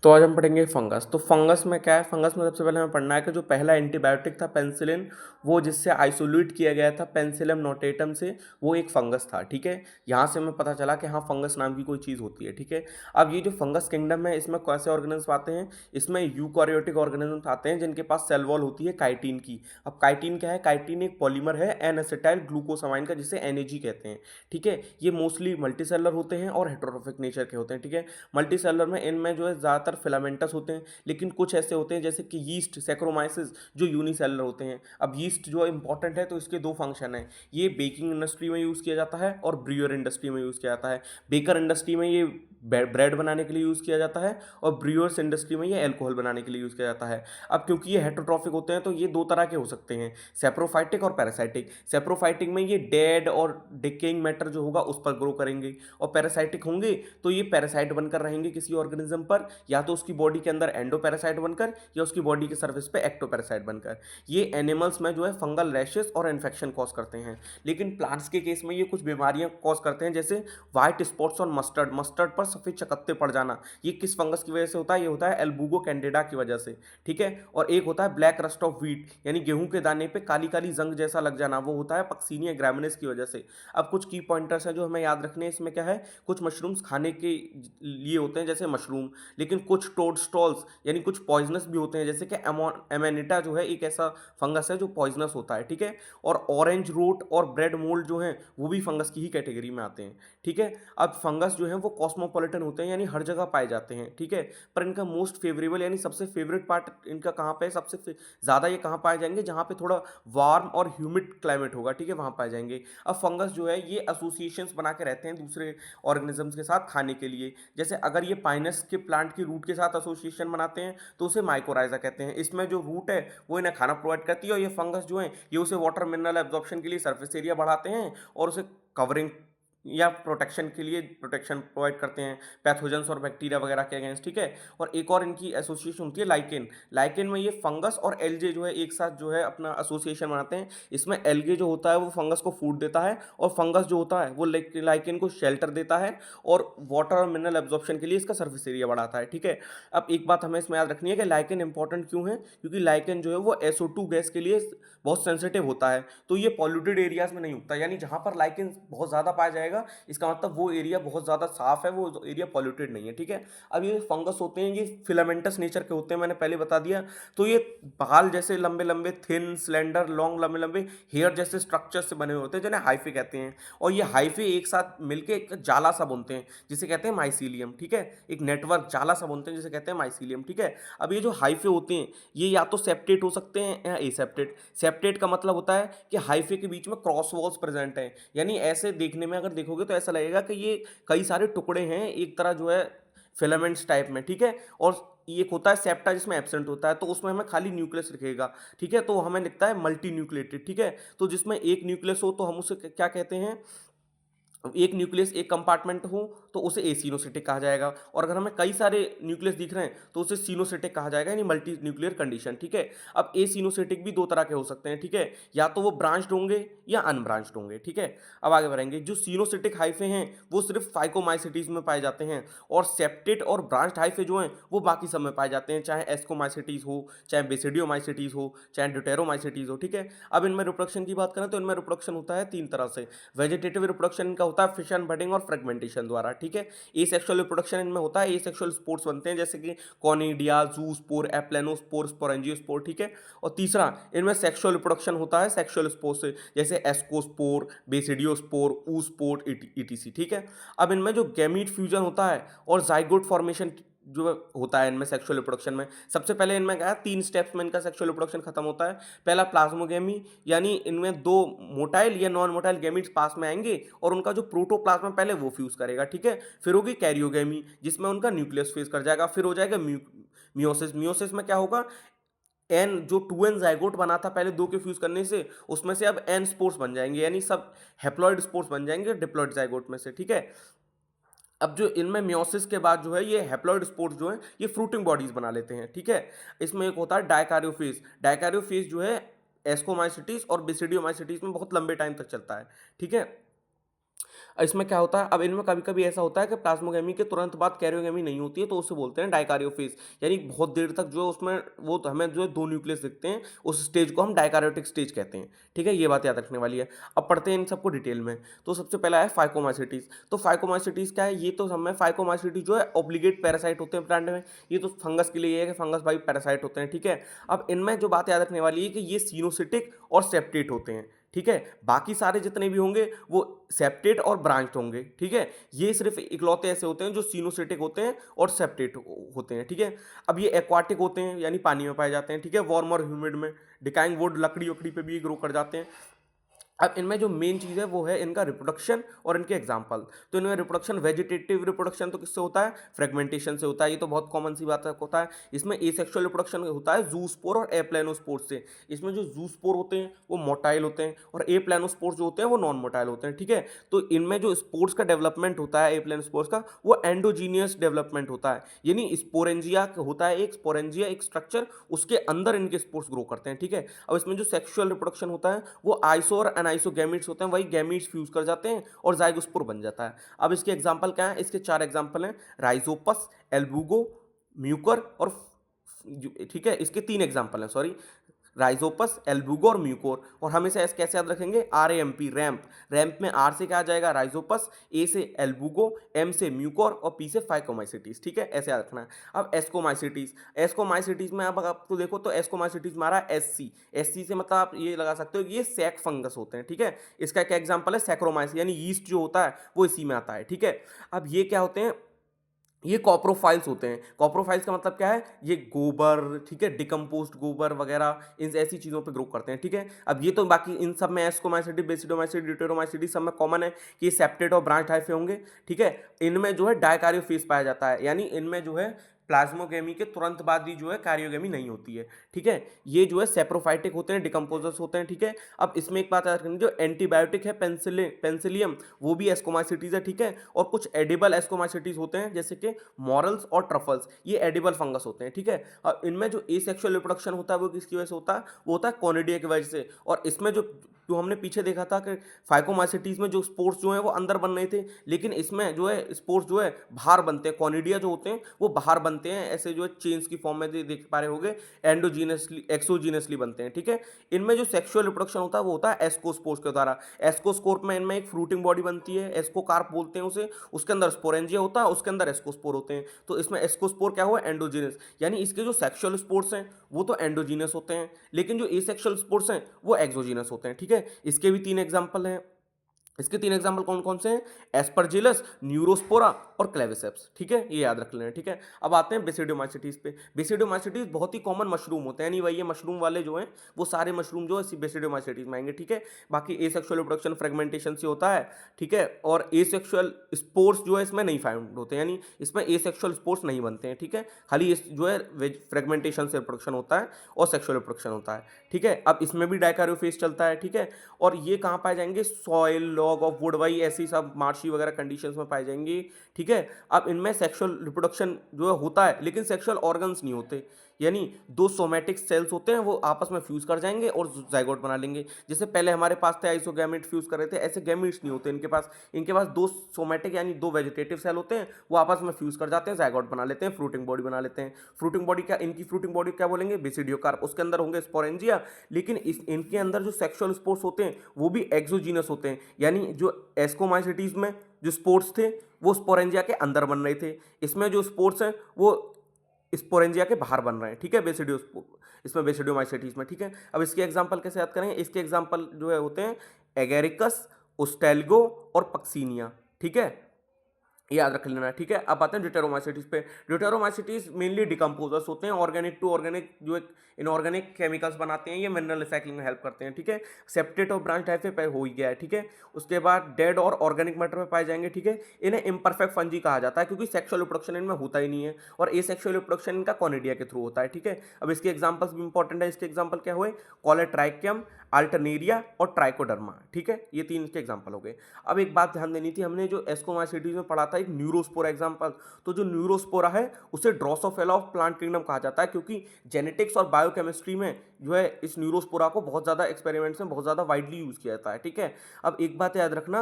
तो आज हम पढ़ेंगे फंगस। तो फंगस में क्या है, फंगस में सबसे पहले हमें पढ़ना है कि जो पहला एंटीबायोटिक था पेनिसिलिन, वो जिससे आइसोलेट किया गया था पेनिसिलियम नोटेटम से, वो एक फंगस था। ठीक है, यहाँ से हमें पता चला कि हाँ फंगस नाम की कोई चीज़ होती है। ठीक है, अब ये जो फंगस किंगडम है, इसमें कैसे ऑर्गेनिज्म आते हैं, इसमें यूकारियोटिक ऑर्गेनिज्म आते हैं जिनके पास सेल वॉल होती है काइटिन की। अब काइटिन क्या है, काइटिन एक पॉलीमर है एन एसिटाइल ग्लूकोसामाइन का, जिसे एनएजी कहते हैं। ठीक है, ये मोस्टली मल्टीसेलर होते हैं और हेटेरोट्रोफिक नेचर के होते हैं। ठीक है, मल्टी सेलर में इनमें जो है ज़्यादातर फिलामेंटस होते हैं, लेकिन कुछ ऐसे होते हैं जैसे कि यीस्ट, सैक्रोमाइसिस, जो यूनिसेलर होते हैं। अब यीस्ट जो इंपॉर्टेंट है, तो इसके दो फंक्शन है। ये बेकिंग इंडस्ट्री में यूज़ किया जाता है और ब्रूअर इंडस्ट्री में यूज़ किया जाता है। बेकर इंडस्ट्री में ये ब्रेड बनाने के लिए यूज़ किया जाता है और ब्रूअर्स इंडस्ट्री में ये अल्कोहल बनाने के लिए यूज़ किया जाता है। अब क्योंकि ये हेटेरोट्रॉफिक होते हैं, तो ये दो तरह के हो सकते हैं, सेप्रोफाइटिक और पैरासाइटिक। सेप्रोफाइटिक में ये डेड और डिकेइंग मैटर जो होगा उस पर ग्रो करेंगे, और पैरासाइटिक होंगे तो ये पैरासाइट बनकर रहेंगे किसी ऑर्गेनिज्म पर, या तो उसकी बॉडी के अंदर एंडोपैरासाइट बनकर या उसकी बॉडी के सर्फेस पे एक्टोपैरासाइट बनकर। ये एनिमल्स में जो है फंगल रैशेस और इन्फेक्शन कॉज करते हैं। लेकिन प्लांट्स के केस में ये कुछ बीमारियां कॉज करते हैं, जैसे व्हाइट स्पॉट्स और मस्टर्ड, मस्टर्ड पर सफेद चकत्ते पड़ जाना। ये किस फंगस की वजह से होता है, ये होता है एल्बुगो कैंडिडा की वजह से। ठीक है, और एक होता है ब्लैक रस्ट ऑफ व्हीट, यानी गेहूं के दाने पे काली काली जंग जैसा लग जाना, वो होता है पक्सीनिया ग्रामिनेस की वजह से। अब कुछ की पॉइंटर्स हैं जो हमें याद रखने हैं, इसमें क्या है, कुछ मशरूम्स खाने के लिए होते हैं जैसे मशरूम, लेकिन कुछ टोडस्टॉल्स यानी कुछ पॉइजनस भी होते हैं, जैसे कि एमेनिटा जो है एक ऐसा फंगस है जो पॉइजनस होता है। ठीक है, और ऑरेंज रूट और ब्रेड मोल्ड जो हैं वो भी फंगस की ही कैटेगरी में आते हैं। ठीक है, अब फंगस जो है वो कॉस्मोपॉलिटन होते हैं, यानी हर जगह पाए जाते हैं। ठीक है, पर इनका मोस्ट फेवरेबल यानी सबसे फेवरेट पार्ट इनका कहाँ पे है, सबसे ज़्यादा ये कहाँ पाए जाएंगे, जहाँ पे थोड़ा वार्म और ह्यूमिड क्लाइमेट होगा। ठीक है, वहाँ पाए जाएंगे। अब फंगस जो है ये एसोसिएशंस बना के रहते हैं दूसरे ऑर्गेनिजम्स के साथ खाने के लिए। जैसे अगर ये पाइनस के प्लांट की रूट के साथ एसोसिएशन बनाते हैं तो उसे माइकोराइजा कहते हैं। इसमें जो रूट है वो इन्हें खाना प्रोवाइड करती है, और ये फंगस जो है ये उसे वाटर मिनरल एब्जॉर्प्शन के लिए सरफेस एरिया बढ़ाते हैं और उसे कवरिंग या प्रोटेक्शन के लिए प्रोटेक्शन प्रोवाइड करते हैं पैथोजेंस और बैक्टीरिया वगैरह के अगेंस्ट। ठीक है, और एक और इनकी एसोसिएशन होती है लाइकेन। लाइकेन में ये फंगस और एलजे जो है एक साथ जो है अपना एसोसिएशन बनाते हैं। इसमें एलगे जो होता है वो फंगस को फूड देता है, और फंगस जो होता है वो लाइकेन को शेल्टर देता है और वाटर और मिनरल एब्जॉर्प्शन के लिए इसका सर्फेस एरिया बढ़ाता है। ठीक है, अब एक बात हमें इसमें याद रखनी है कि लाइकेन इंपॉर्टेंट क्यों है, क्योंकि लाइकेन जो है वो SO2 गैस के लिए बहुत सेंसिटिव होता है। तो ये पॉल्यूटेड एरियाज में नहीं उगता, यानी जहां पर लाइकेन बहुत ज़्यादा पाया जाएगा इसका मतलब वो एरिया बहुत ज़्यादा साफ है, वो एरिया पॉल्यूटेड नहीं है। ठीक है, अब ये फंगस होते हैं ये फिलामेंटस नेचर के होते हैं, मैंने पहले बता दिया। तो ये बाल जैसे लंबे लंबे, थिन स्लेंडर लॉन्ग लंबे लंबे हेयर जैसे स्ट्रक्चर से बने हुए होते हैं, जिन्हें हाइफे कहते हैं। और ये हाइफे एक साथ मिलकर एक जाला सा बुनते हैं जिसे कहते हैं माइसीलियम। ठीक है, एक नेटवर्क जाला सा बुनते हैं जिसे कहते हैं माइसीलियम। ठीक है, अब ये जो हाइफे होते हैं ये या तो सेप्टेट हो सकते हैं या एसेप्टेट। सेप्टेट का मतलब होता है कि हाइफे के बीच में क्रॉस वॉल्स प्रेजेंट हैं, यानी ऐसे देखने में अगर देखोगे तो ऐसा लगेगा कि ये कई सारे टुकड़े हैं एक तरह जो है फिलामेंट्स टाइप में। ठीक है, और एक होता है सेप्टा जिसमें एब्सेंट होता है, तो उसमें हमें खाली न्यूक्लियस दिखेगा। ठीक है, तो हमें लिखता है मल्टी न्यूक्लिएटेड। ठीक है, तो जिसमें एक न्यूक्लियस हो तो हम उसे क्या कहते हैं, एक न्यूक्लियस एक कंपार्टमेंट हो तो उसे एसिनोसिटिक कहा जाएगा, और अगर हमें कई सारे न्यूक्लियस दिख रहे हैं तो उसे सीनोसिटिक कहा जाएगा, यानी मल्टी न्यूक्लियर कंडीशन। ठीक है, अब एसिनोसिटिक भी दो तरह के हो सकते हैं। ठीक है, या तो वो ब्रांच्ड होंगे या अनब्रांच्ड होंगे। ठीक है, अब आगे बढ़ेंगे। जो सीनोसिटिक हाइफे हैं वो सिर्फ फाइकोमाइसिटीज में पाए जाते हैं, और सेप्टेट और ब्रांच्ड हाइफे जो हैं वो बाकी सब में पाए जाते हैं, चाहे एस्कोमाइसिटीज हो, चाहे बेसिडियोमाइसिटीज हो, चाहे ड्यूटेरोमाइसिटीज हो। ठीक है, अब इनमें रिप्रोडक्शन की बात करें तो इनमें रिप्रोडक्शन होता है तीन तरह से। वेजिटेटिव रिप्रोडक्शन इनका होता है फिशन, बडिंग और फ्रेगमेंटेशन द्वारा। ठीक है, एसेक्सुअल रिप्रोडक्शन इनमें होता है, एसेक्सुअल स्पोर्स बनते हैं जैसे कि कॉनिडिया, जूस्पोर, एप्लेनोस्पोर, स्पोरेंजियोस्पोर। ठीक है, और तीसरा इनमें सेक्सुअल रिप्रोडक्शन होता है सेक्सुअल स्पोर से, जैसे एस्कोस्पोर, बेसिडियोस्पोर, ऊस्पोर, ईटीसी। ठीक है, अब इनमें जो गैमीट फ्यूजन होता है और जाइगोट फॉर्मेशन जो होता है इनमें सेक्सुअल रिप्रोडक्शन में, सबसे पहले इनमें क्या है, तीन स्टेप्स में इनका सेक्सुअल रिप्रोडक्शन खत्म होता है। पहला प्लाज्मोगेमी, यानी इनमें दो मोटाइल या नॉन मोटाइल गैमीट्स पास में आएंगे और उनका जो प्रोटोप्लाज्म पहले वो फ्यूज करेगा। ठीक है, फिर होगी कैरियोगेमी जिसमें उनका न्यूक्लियस फेज कर जाएगा, फिर हो जाएगा मियोसिस। मियोसिस में क्या होगा, एन जो 2n जाइगोट बना था पहले दो के फ्यूज करने से, उसमें से अब n स्पोर्स बन जाएंगे, यानी सब हेप्लॉइड स्पोर्स बन जाएंगे डिप्लॉइड जाइगोट में से। ठीक है, अब जो इनमें मियोसिस के बाद जो है ये हैप्लॉइड स्पोर्स जो है ये फ्रूटिंग बॉडीज बना लेते हैं। ठीक है, इसमें एक होता है डायकारियोफेज। डायकारियोफेज जो है एस्कोमाइसिटीज और बेसिडियोमाइसिटीज में बहुत लंबे टाइम तक चलता है। ठीक है, इसमें क्या होता है, अब इनमें कभी-कभी ऐसा होता है कि प्लाज़्मोगेमी के तुरंत बाद कैरियोगेमी नहीं होती है, तो उसे बोलते हैं डाइकैरियोफ़ेज़, यानी बहुत देर तक जो उसमें वो तो हमें जो है 2 न्यूक्लियस दिखते हैं, उस स्टेज को हम डाइकैरियोटिक स्टेज कहते हैं, ठीक है? ये बात याद रखने वाली है। अब पढ़ते हैं इन सबको डिटेल में। तो सबसे पहला है फाइकोमाइसीटीज़। तो फाइकोमाइसीटीज़ क्या है? ये तो हमें फाइकोमाइसीटी जो है ऑब्लिगेट पैरासाइट होते हैं प्लांट में। ये तो फंगस के लिए ये है कि फंगस भाई पैरासाइट होते हैं, ठीक है? अब इनमें जो बात याद रखने वाली है कि ये सिनोसिटिक और सेप्टेट होते हैं, ठीक है? बाकी सारे जितने भी होंगे वो सेप्टेट और ब्रांच्ड होंगे, ठीक है? ये सिर्फ़ इकलौते ऐसे होते हैं जो सिनोसिटिक होते हैं और सेप्टेट होते हैं, ठीक है? अब ये एक्वाटिक होते हैं यानी पानी में पाए जाते हैं, ठीक है? वार्म और ह्यूमिड में, डिकाइंग वुड लकड़ी-वकड़ी पे भी ये ग्रो कर जाते हैं। अब इनमें जो मेन चीज़ है वो है इनका रिप्रोडक्शन और इनके एग्जाम्पल। तो इनमें रिप्रोडक्शन वेजिटेटिव रिप्रोडक्शन तो किससे होता है? फ्रेगमेंटेशन से होता है, ये तो बहुत कॉमन सी बात है होता है। इसमें एसेक्सुअल रिप्रोडक्शन होता है ज़ूस्पोर और एप्लानोस्पोर से। इसमें जो ज़ूस्पोर होते हैं वो मोटाइल होते हैं और एप्लानोस्पोर जो होते हैं वो नॉन मोटाइल होते हैं, ठीक है? तो इनमें जो स्पोर्स का डेवलपमेंट होता है एप्लानोस्पोर्स का, वो एंडोजीनियस डेवलपमेंट होता है, यानी स्पोरेंजिया होता है, एक स्पोरेंजिया एक स्ट्रक्चर, उसके अंदर इनके स्पोर्स ग्रो करते हैं, ठीक है? अब इसमें जो सेक्सुअल रिप्रोडक्शन होता है वो आइसो और एनाइसोगैमीट्स होते हैं, वही गैमीट्स फ्यूज कर जाते हैं और ज़ाइगोस्पोर बन जाता है। अब इसके एग्जांपल क्या है? इसके 4 एग्जांपल हैं, राइज़ोपस, एल्बुगो, म्यूकर और ठीक है, इसके 3 एग्जांपल हैं, सॉरी, राइज़ोपस, एल्बुगो और म्यूकोर। और हमेशा ऐसे कैसे याद रखेंगे? आरएएमपी, रैंप। रैंप में आर से क्या आ जाएगा? राइज़ोपस, ए से एल्बुगो, एम से म्यूकोर और पी से फाइकोमाइसीटीज़, ठीक है? ऐसे याद रखना है। अब एस्कोमाइसीटीज़, एस्कोमाइसीटीज़ में अब आपको देखो तो एस्कोमाइसीटीज़ में आ रहा है एससी। एससी से मतलब आप ये लगा सकते हो कि ये सैक फंगस होते हैं, ठीक है? इसका क्या एग्जांपल है? सैक्रोमाइस, यानी यीस्ट जो होता है वो इसी में आता है, ठीक है? अब ये क्या होते हैं? ये कॉप्रोफाइल्स होते हैं। कॉप्रोफाइल्स का मतलब क्या है? ये गोबर, ठीक है, डिकम्पोज्ड गोबर वगैरह इन ऐसी चीज़ों पे ग्रो करते हैं, ठीक है? अब ये तो बाकी इन सब में एस्कोमाइसिटी, बेसिडोमाइसिटी, ड्यूटेरोमाइसिटी सब में कॉमन है कि ये सेप्टेट और ब्रांच टाइप के होंगे, ठीक है? इनमें जो है डायकार्योफेज पाया जाता है, यानी इनमें जो है प्लाज्मोगेमी के तुरंत बाद ही जो है कार्योगेमी नहीं होती है, ठीक है? ये जो है सेप्रोफाइटिक होते हैं, डिकम्पोजर्स होते हैं, ठीक है? अब इसमें एक बात याद रखनी, जो एंटीबायोटिक है पेनिसिलियम, वो भी एस्कोमाइसिटीज़ है, ठीक है? और कुछ एडिबल एस्कोमाइसिटीज़ होते हैं जैसे कि मॉरल्स और ट्रफल्स, ये एडिबल फंगस होते हैं, ठीक है? और इनमें जो एसेक्सुअल रिप्रोडक्शन होता है वो किसकी वजह से होता है? वो होता है कॉनिडिया की वजह से। और इसमें जो जो हमने पीछे देखा था कि फाइकोमाइसिटीज में जो स्पोर्स जो हैं वो अंदर बन रहे थे, लेकिन इसमें जो है स्पोर्स जो है बाहर बनते हैं, कॉनिडिया जो होते हैं वो बाहर बनते हैं, ऐसे जो है चेन्स की फॉर्म में देख पा रहे होंगे, एंडोजीनसली एक्सोजीनसली बनते हैं, ठीक है? इनमें जो सेक्सुअल रिप्रोडक्शन होता है वो होता है एस्कोस्पोर्स के द्वारा। एस्कोस्कोर्प में इनमें एक फ्रूटिंग बॉडी बनती है, एस्कोकार्प बोलते हैं उसे, उसके अंदर स्पोरेंजिया होता है, उसके अंदर एस्कोस्पोर होते हैं। तो इसमें एस्कोस्पोर क्या हुआ? एंडोजीनस, यानी इसके जो सेक्सुअल स्पोर्स हैं वो तो एंडोजीनस होते हैं, लेकिन जो एसेक्सुअल स्पोर्स हैं वो एक्सोजीनस होते हैं, ठीक है? इसके भी 3 एग्जांपल हैं। इसके 3 एग्जांपल कौन-कौन से हैं? एस्परजिलस, न्यूरोस्पोरा और क्लेविसेप्स, ठीक है? ये याद रख लेना, ठीक है? अब आते हैं बेसिडोमाइसिटीज़ पे। बेसिडोमाइसिटीज़ बहुत ही कॉमन मशरूम होते हैं, यानी वही ये मशरूम वाले जो हैं, वो सारे मशरूम जो है इसी बेसिडोमाइसिटीज़ में आएँगे, ठीक है? बाकी एसेक्सुअल रिप्रोडक्शन फ्रेगमेंटेशन से होता है, ठीक है? और एसेक्सुअल स्पोर्स जो है इसमें नहीं फाउंड होते हैं, यानी इसमें एसेक्सुअल स्पोर्स नहीं बनते हैं, ठीक है? खाली इस जो है फ्रेगमेंटेशन से रिप्रोडक्शन होता है और सेक्सुअल रिप्रोडक्शन होता है, ठीक है? अब इसमें भी डायकार्योफेज चलता है, ठीक है? और ये कहाँ पाए जाएंगे? सॉइल, लॉग ऑफ वुड, वही ऐसी सब मार्शी वगैरह कंडीशंस में पाए जाएंगे, ठीक है? अब इनमें सेक्सुअल रिप्रोडक्शन जो है होता है, लेकिन सेक्सुअल ऑर्गन्स नहीं होते, यानी 2 सोमैटिक सेल्स होते हैं, वो आपस में फ्यूज कर जाएंगे और जाइगोट बना लेंगे। जैसे पहले हमारे पास थे आइसोगैमेट फ्यूज कर रहे थे, ऐसे गैमेट्स नहीं होते इनके पास। इनके पास 2 सोमैटिक यानी 2 वेजिटेटिव सेल होते हैं, वो आपस में फ्यूज कर जाते हैं, जाइगोट बना लेते हैं, फ्रूटिंग बॉडी बना लेते हैं। फ्रूटिंग बॉडी क्या, इनकी फ्रूटिंग बॉडी क्या बोलेंगे? बेसिडियोकार्प, उसके अंदर होंगे स्पोरेंजिया, लेकिन इनके अंदर जो सेक्सुअल स्पोर्स होते हैं वो भी एक्सोजीनस होते हैं, यानी जो एस्कोमाइसिटीज में जो स्पोर्स थे वो स्पोरेंजिया के अंदर बन रहे थे, इसमें जो स्पोर्स हैं वो स्पोरेंजिया के बाहर बन रहे हैं, ठीक है? इसमें बेसिडियोमाइसिटीज में, ठीक है? अब इसके एग्जांपल कैसे याद करेंगे? इसके एग्जांपल जो है होते हैं एगेरिकस, ओस्टेल्गो और पक्सीनिया, ठीक है? ये याद रख लेना है, ठीक है? अब आते हैं ड्यूटेरोमाइसिटीज पे। ड्यूटेरोमाइसिटीज मेनली डिकम्पोजर्स होते हैं, ऑर्गेनिक टू ऑर्गेनिक जो एक इनऑर्गेनिक केमिकल्स बनाते हैं, ये मिनरल रिसाइक्लिंग में हेल्प करते हैं, ठीक है? सेप्टेट और ब्रांच टाइप पे हो ही गया है, ठीक है? उसके बाद डेड और ऑर्गेनिक मैटर में पाए जाएंगे, ठीक है? इन्हें इम्परफेक्ट फंजी कहा जाता है क्योंकि सेक्सुअल रिप्रोडक्शन इनमें होता ही नहीं है और एसेक्सुअल रिप्रोडक्शन इनका कॉनिडिया के थ्रू होता है, ठीक है? अब इसके एग्जांपल्स भी इंपॉर्टेंट है। इसके एग्जांपल क्या हुए? कॉलेट्राइकियम, अल्टरनेरिया और ट्राइकोडर्मा, ठीक है? ये 3 इसके एग्जांपल हो गए। अब एक बात ध्यान देनी थी, हमने जो एस्कोमाइसिटीज में पढ़ा था एक न्यूरोस्पोरा एग्जांपल, तो जो न्यूरोस्पोरा है उसे ड्रोसोफिला ऑफ प्लांट किंगडम कहा जाता है क्योंकि जेनेटिक्स और बायोकेमिस्ट्री में जो है इस न्यूरोस्पोरा को बहुत ज़्यादा एक्सपेरिमेंट्स में बहुत ज़्यादा वाइडली यूज़ किया जाता है, ठीक है? अब एक बात याद रखना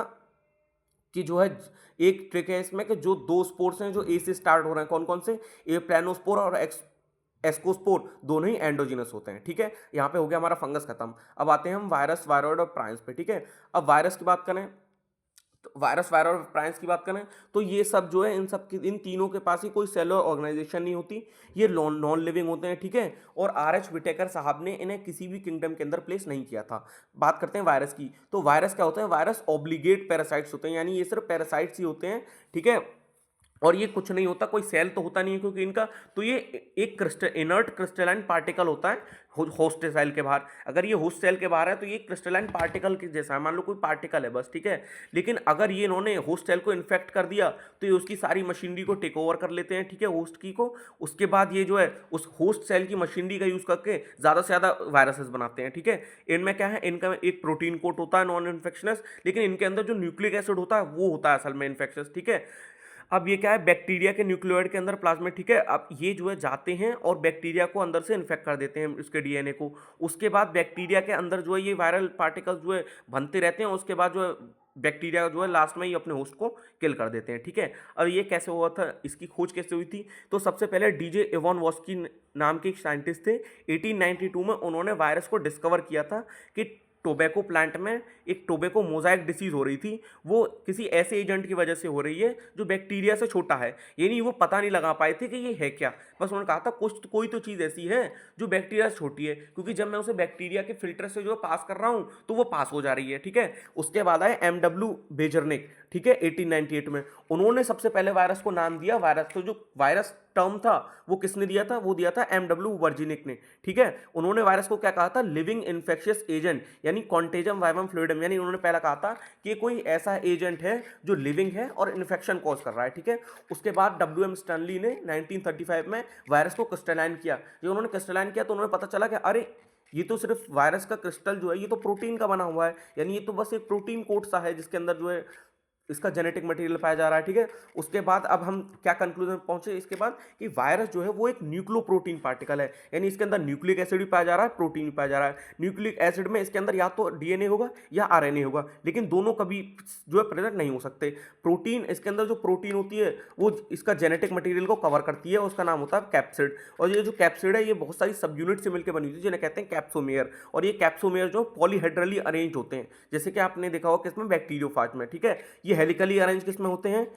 कि जो है एक ट्रिक है इसमें कि जो 2 स्पोर्स हैं जो ए से स्टार्ट हो रहे हैं, कौन-कौन से? ए प्लानोस्पोर और एस्कोस्पोर दोनों ही एंडोजिनस होते हैं, ठीक है? यहाँ पे हो गया हमारा फंगस खत्म। अब आते हैं हम वायरस, वायरॉइड और प्राइम्स पे, ठीक है? अब वायरस की बात करें तो वायरस, वायरल और प्राइम्स की बात करें तो ये सब जो है इन तीनों के पास ही कोई सेलुलर ऑर्गेनाइजेशन नहीं होती। ये नॉन लिविंग होते हैं, ठीक है? और आर.एच. व्हिटेकर साहब ने इन्हें किसी भी किंगडम के अंदर प्लेस नहीं किया था। बात करते हैं वायरस की, तो वायरस क्या होते हैं? वायरस ऑब्लिगेट पैरासाइट्स होते हैं, यानी ये सिर्फ पैरासाइट्स ही होते हैं, ठीक है? और ये कुछ नहीं होता, कोई सेल तो होता नहीं है क्योंकि इनका, तो ये एक क्रिस्टल इनर्ट क्रिस्टलाइन पार्टिकल होता है होस्ट सेल के बाहर। अगर ये होस्ट सेल के बाहर है तो ये क्रिस्टलाइन पार्टिकल के जैसा है, मान लो कोई पार्टिकल है बस, ठीक है? लेकिन अगर ये इन्होंने होस्ट सेल को इन्फेक्ट कर दिया तो ये उसकी सारी मशीनरी को टेक ओवर कर लेते हैं, ठीक है, होस्ट की को। उसके बाद ये जो है उस होस्ट सेल की मशीनरी का यूज करके ज़्यादा से ज़्यादा वायरसेस बनाते हैं, ठीक है? इनमें क्या है, इनका एक प्रोटीन कोट होता है नॉन इन्फेक्शनस, लेकिन इनके अंदर जो न्यूक्लिक एसिड होता है वो होता है असल में इन्फेक्शस, ठीक है? अब ये क्या है, बैक्टीरिया के न्यूक्लियोइड के अंदर प्लाज्मिड, ठीक है? अब ये जो है जाते हैं और बैक्टीरिया को अंदर से इन्फेक्ट कर देते हैं उसके डीएनए को। उसके बाद बैक्टीरिया के अंदर जो है ये वायरल पार्टिकल्स जो है बनते रहते हैं। उसके बाद जो है बैक्टीरिया जो है लास्ट में ये अपने होस्ट को किल कर देते हैं, ठीक है? अब ये कैसे हुआ था, इसकी खोज कैसे हुई थी? तो सबसे पहले डीजे इवानोव्स्की नाम के एक साइंटिस्ट थे। 1892 में उन्होंने वायरस को डिस्कवर किया था कि टोबैको प्लांट में एक टोबैको मोज़ाइक डिसीज़ हो रही थी। वो किसी ऐसे एजेंट की वजह से हो रही है जो बैक्टीरिया से छोटा है, यानी वो पता नहीं लगा पाए थे कि ये है क्या। बस उन्होंने कहा था कोई तो चीज़ ऐसी है जो बैक्टीरिया से छोटी है, क्योंकि जब मैं उसे बैक्टीरिया के फिल्टर से जो पास कर रहा हूँ तो वो पास हो जा रही है, ठीक है? उसके बाद आए एम.डब्ल्यू. बेजरनिक, ठीक है, 1898 में। उन्होंने सबसे पहले वायरस को नाम दिया वायरस। तो जो वायरस टर्म था वो किसने दिया था? वो दिया था एम.डब्ल्यू. वर्जिनिक ने, ठीक है? उन्होंने वायरस को क्या कहा था? लिविंग इन्फेक्शियस एजेंट, यानी कॉन्टेजम वाइवम फ्लूइडम, यानी उन्होंने पहला कहा था कि कोई ऐसा एजेंट है जो लिविंग है और इन्फेक्शन कॉज कर रहा है, ठीक है? उसके बाद डब्ल्यू एम स्टैनली ने 1935 में वायरस को क्रिस्टलाइन किया। जब उन्होंने क्रिस्टलाइन किया तो उन्होंने पता चला कि अरे ये तो सिर्फ वायरस का क्रिस्टल जो है ये तो प्रोटीन का बना हुआ है, यानी ये तो बस एक प्रोटीन कोट सा है जिसके अंदर जो है इसका जेनेटिक मटेरियल पाया जा रहा है, ठीक है? उसके बाद अब हम क्या कंक्लूजन में पहुंचे इसके बाद, कि वायरस जो है वो एक न्यूक्लियोप्रोटीन पार्टिकल है, यानी इसके अंदर न्यूक्लिक एसिड भी पाया जा रहा है, प्रोटीन भी पाया जा रहा है। न्यूक्लिक एसिड में इसके अंदर या तो डीएनए होगा या आरएनए होगा, लेकिन दोनों कभी जो है प्रेजेंट नहीं हो सकते। प्रोटीन, इसके अंदर जो प्रोटीन होती है वो इसका जेनेटिक मटेरियल को कवर करती है, उसका नाम होता है कैप्सिड। और ये जो कैप्सिड है ये बहुत सारी सब यूनिट से मिलकर बनी होती है जिन्हें कहते हैं कैप्सोमेयर। और ये कैप्सोमेयर जो पॉलीहेड्रली अरेंज होते हैं, जैसे कि आपने देखा होगा किसमें, बैक्टीरियोफाज में, ठीक है? ये हेलिकली अरेंज किसमें होते हैं?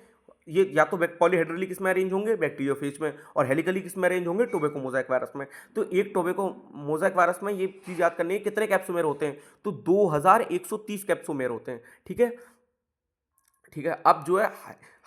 ये या तो पॉलीहेड्रली किस में अरेंज होंगे, बैक्टीरियोफेज में, और हेलिकली किस में अरेंज होंगे, टोबैको मोज़ाइक वायरस में। तो एक टोबैको मोज़ाइक वायरस में ये चीज़ याद करनी है कितने कैप्सोमेर होते हैं, तो 2130 कैप्सोमेर होते हैं, ठीक है? ठीक है, अब जो है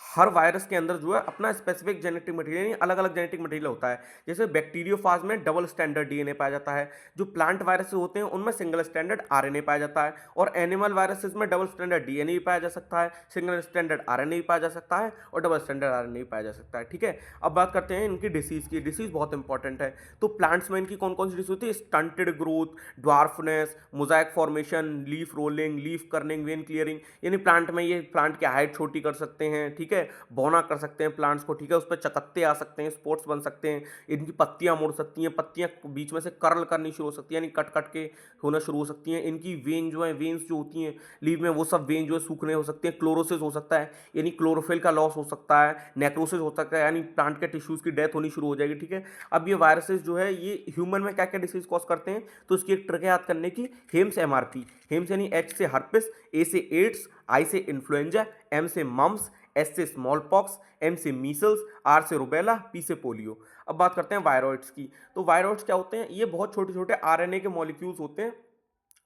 हर वायरस के अंदर जो है अपना स्पेसिफिक जेनेटिक मटेरियल, यानी अलग अलग जेनेटिक मटेरियल होता है। जैसे बैक्टीरियोफाज में डबल स्टैंडर्ड डीएनए पाया जाता है, जो प्लांट वायरसेस होते हैं उनमें सिंगल स्टैंडर्ड आरएनए पाया जाता है, और एनिमल वायरसेस में डबल स्टैंडर्ड डीएनए भी पाया जा सकता है, सिंगल स्टैंडर्ड आरएनए भी पाया जा सकता है, और डबल स्टैंडर्ड आरएनए भी पाया जा सकता है, ठीक है? अब बात करते हैं इनकी डिसीज की। डिसीज बहुत इंपॉर्टेंट है। तो प्लांट्स में इनकी कौन कौन सी डिसीज होती है? Stunted growth, dwarfness, mosaic formation, leaf rolling, leaf Corning, when clearing, यानी प्लांट में ये प्लांट की हाइट छोटी कर सकते हैं, ठीक है, बौना कर सकते हैं प्लांट्स को, ठीक है, उस पर चकत्ते आ सकते हैं, स्पॉट्स बन सकते हैं, इनकी पत्तियां मुड़ सकती हैं, पत्तियां बीच में से कर्ल करनी शुरू हो सकती हैं, यानी कट कट के होना शुरू हो सकती हैं। इनकी वेन जो है, वेन्स जो होती हैं लीव में, वो सब वेन जो है सूखने हो सकते हैं। क्लोरोसिस हो सकता है, यानी क्लोरोफिल का लॉस हो सकता है। नेक्रोसिस हो सकता है, यानी प्लांट के टिश्यूज की डेथ होनी शुरू हो जाएगी, ठीक है? अब ये वायरसेस जो है ये ह्यूमन में क्या क्या डिसीज कॉज करते हैं, तो इसकी एक ट्रिक याद करने की, हेम्स एमआरपी। हेम्स यानी एच से हर्पिस, ए से एड्स, आई से इन्फ्लुएंजा, एम से मम्स, एस से स्मॉल पॉक्स, एम से मीसल्स, आर से रुबेला, पी से पोलियो। अब बात करते हैं वायरॉइड्स की। तो वायरॉइड्स क्या होते हैं? ये बहुत छोटे छोटे आरएनए के मॉलिक्यूल्स होते हैं,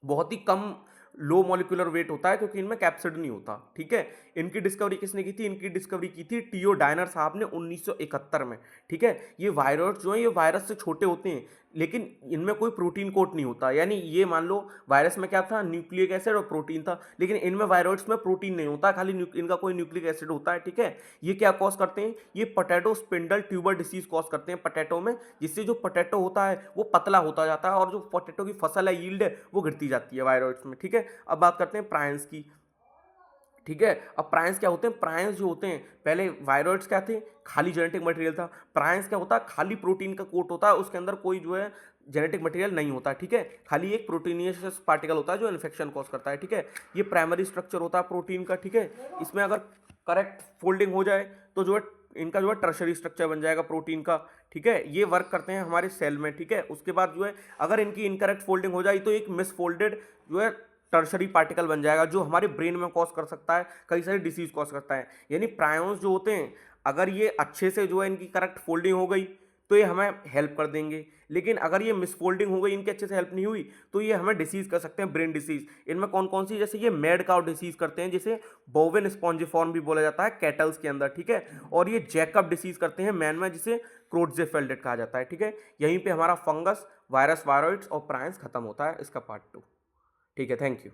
बहुत ही कम लो मॉलिक्यूलर वेट होता है क्योंकि इनमें कैप्सिड नहीं होता, ठीक है? इनकी डिस्कवरी किसने की थी? इनकी डिस्कवरी की थी टीओ डायनर साहब ने 1971 में, ठीक है? ये वायरस जो है ये वायरस से छोटे होते हैं, लेकिन इनमें कोई प्रोटीन कोट नहीं होता, यानी ये मान लो वायरस में क्या था, न्यूक्लिक एसिड और प्रोटीन था, लेकिन इनमें वायरस में प्रोटीन नहीं होता, खाली इनका कोई न्यूक्लिक एसिड होता है, ठीक है? ये क्या कॉज करते हैं? ये potato spindle tuber disease cause करते हैं पोटैटो में, जिससे जो पोटैटो होता है वो पतला होता जाता है और जो पोटैटो की फसल है, यील्ड है, वो गिरती जाती है वायरस में, ठीक है? अब बात करते हैं प्रायंस की, ठीक है? अब प्रायंस क्या होते हैं? प्रायंस जो होते हैं, पहले वायरॉइड्स क्या थे? खाली जेनेटिक मटेरियल था। प्रायंस क्या होता है? खाली प्रोटीन का कोट होता है, उसके अंदर कोई जो है जेनेटिक मटेरियल नहीं होता, ठीक है, खाली एक प्रोटीनियस पार्टिकल होता है जो इन्फेक्शन कॉज करता है, ठीक है। ये प्राइमरी स्ट्रक्चर होता है प्रोटीन का, ठीक है। इसमें अगर करेक्ट फोल्डिंग हो जाए तो जो है इनका जो है टर्शरी स्ट्रक्चर बन जाएगा प्रोटीन का, ठीक है। ये वर्क करते हैं हमारे सेल में, ठीक है। उसके बाद जो है अगर इनकी इनकरेक्ट फोल्डिंग हो जाए तो एक मिसफोल्डेड जो है टर्शरी पार्टिकल बन जाएगा जो हमारे ब्रेन में कॉज कर सकता है, कई सारी डिसीज कॉज करता है। यानी प्रायोन्स जो होते हैं अगर ये अच्छे से जो है इनकी करेक्ट फोल्डिंग हो गई तो ये हमें हेल्प कर देंगे, लेकिन अगर ये मिसफोल्डिंग हो गई, इनके अच्छे से हेल्प नहीं हुई, तो ये हमें डिसीज कर सकते हैं, ब्रेन डिसीज। इनमें कौन कौन सी, जैसे ये मैड काउ डिसीज करते हैं, जिसे बोवेन स्पॉन्जिफॉर्म भी बोला जाता है कैटल्स के अंदर, ठीक है। और ये जैकब डिसीज करते हैं मैन में, जिसे क्रोट्जेफेल्डेट कहा जाता है, ठीक है। यहीं पे हमारा फंगस, वायरस, वायरॉइड्स और प्रायंस खत्म होता है इसका पार्ट 2, ठीक है। Thank you.